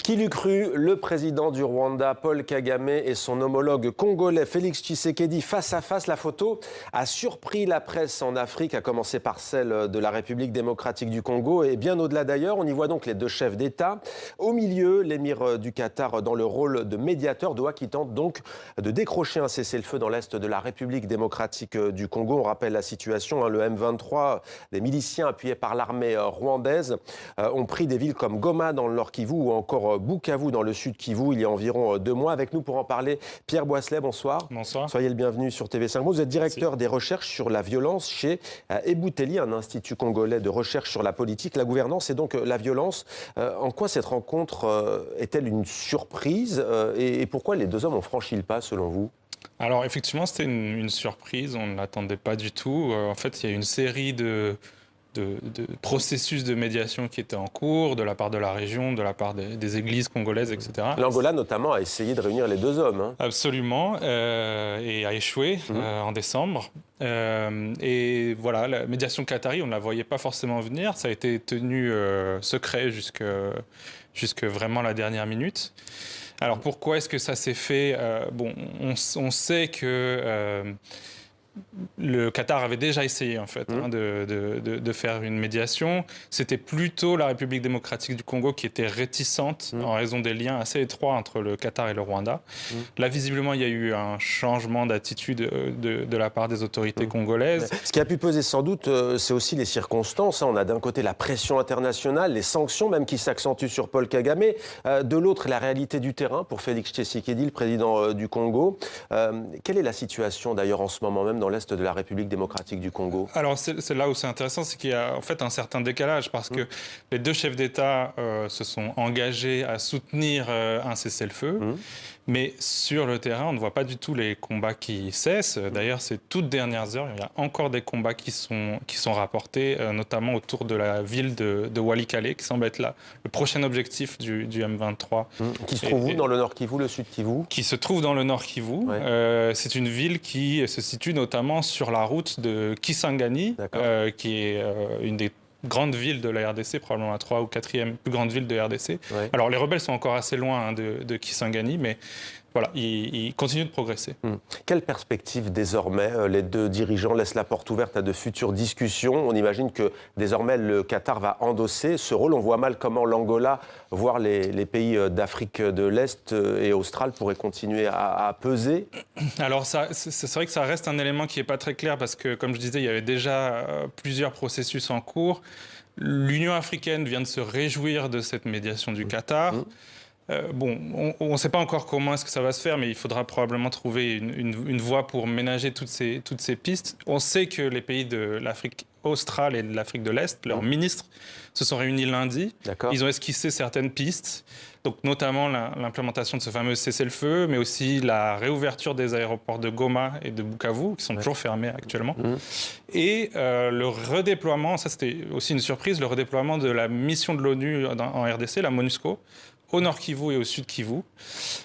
Qui l'eût cru, le président du Rwanda, Paul Kagame, et son homologue congolais, Félix Tshisekedi, face à face. La photo a surpris la presse en Afrique, à commencer par celle de la République démocratique du Congo, et bien au-delà d'ailleurs. On y voit donc les deux chefs d'État. Au milieu, l'émir du Qatar dans le rôle de médiateur, Doha qui tente donc de décrocher un cessez-le-feu dans l'est de la République démocratique du Congo. On rappelle la situation, le M23, des miliciens appuyés par l'armée rwandaise, ont pris des villes comme Goma dans le Nord Kivu ou encore Bukavu dans le sud Kivu il y a environ 2 mois. Avec nous pour en parler, Pierre Boisselet, bonsoir. Bonsoir. Soyez le bienvenu sur TV5. Vous êtes directeur des recherches sur la violence chez Eboutelli, un institut congolais de recherche sur la politique, la gouvernance et donc la violence. En quoi cette rencontre est-elle une surprise et pourquoi les deux hommes ont franchi le pas selon vous ? Alors effectivement, c'était une surprise, on ne l'attendait pas du tout. En fait, il y a une série de processus de médiation qui étaient en cours de la part de la région, de la part des églises congolaises, etc. L'Angola notamment a essayé de réunir les deux hommes. Absolument, et a échoué en décembre. Et voilà, la médiation qatari, on ne la voyait pas forcément venir. Ça a été tenu secret jusque vraiment la dernière minute. Alors pourquoi est-ce que ça s'est fait ? On sait que le Qatar avait déjà essayé en fait de faire une médiation. C'était plutôt la République démocratique du Congo qui était réticente en raison des liens assez étroits entre le Qatar et le Rwanda. Là, visiblement, il y a eu un changement d'attitude de la part des autorités congolaises. Ce qui a pu peser sans doute, c'est aussi les circonstances. On a d'un côté la pression internationale, les sanctions même qui s'accentuent sur Paul Kagame. De l'autre, la réalité du terrain pour Félix Tshisekedi, le président du Congo. Quelle est la situation d'ailleurs en ce moment même dans l'est de la République démocratique du Congo? Alors c'est là où c'est intéressant, c'est qu'il y a en fait un certain décalage parce que les deux chefs d'État se sont engagés à soutenir un cessez-le-feu. Mais sur le terrain, on ne voit pas du tout les combats qui cessent. D'ailleurs, ces toutes dernières heures, il y a encore des combats qui sont rapportés, notamment autour de la ville de Walikale, qui semble être là, le prochain objectif du M23. Qui se trouve où, dans le Nord Kivu, le Sud Kivu? Qui se trouve dans le Nord Kivu. C'est une ville qui se situe notamment sur la route de Kisangani, qui est une des grande ville de la RDC, probablement la 3e ou 4e plus grande ville de RDC. Alors les rebelles sont encore assez loin de Kisangani, mais voilà, ils continuent de progresser. Quelle perspective désormais? Les deux dirigeants laissent la porte ouverte à de futures discussions. On imagine que désormais le Qatar va endosser ce rôle. On voit mal comment l'Angola, voire les pays d'Afrique de l'Est et australe pourraient continuer à peser. Alors c'est vrai que ça reste un élément qui n'est pas très clair parce que, comme je disais, il y avait déjà plusieurs processus en cours. L'Union africaine vient de se réjouir de cette médiation du Qatar. On ne sait pas encore comment est-ce que ça va se faire, mais il faudra probablement trouver une voie pour ménager toutes ces pistes. On sait que les pays de l'Afrique australe et de l'Afrique de l'Est, leurs ministres, se sont réunis lundi. Ils ont esquissé certaines pistes, donc notamment l'implémentation de ce fameux cessez-le-feu, mais aussi la réouverture des aéroports de Goma et de Bukavu, qui sont toujours fermés actuellement. Et le redéploiement, ça c'était aussi une surprise, le redéploiement de la mission de l'ONU en RDC, la MONUSCO, au Nord Kivu et au Sud Kivu.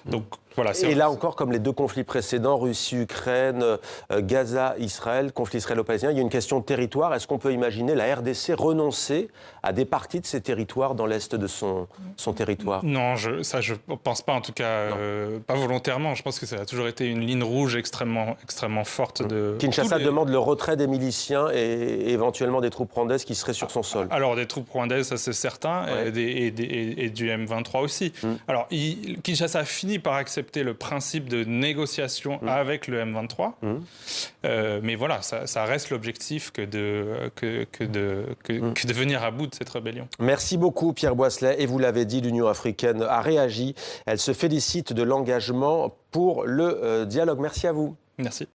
Donc, voilà, et là encore, comme les deux conflits précédents, Russie-Ukraine, Gaza-Israël, conflit israélo-palestinien, il y a une question de territoire. Est-ce qu'on peut imaginer la RDC renoncer à des parties de ses territoires dans l'est de son territoire? Non, je ne pense pas, en tout cas, pas volontairement. Je pense que ça a toujours été une ligne rouge extrêmement forte. Kinshasa demande le retrait des miliciens et éventuellement des troupes rwandaises qui seraient sur son sol. Alors, des troupes rwandaises, ça c'est certain, et du M23 aussi. Alors, Kinshasa finit par accepter le principe de négociation avec le M23. Mais voilà, ça reste l'objectif que de venir à bout de cette rébellion. Merci beaucoup Pierre Boisselet. Et vous l'avez dit, l'Union africaine a réagi. Elle se félicite de l'engagement pour le dialogue. Merci à vous. Merci.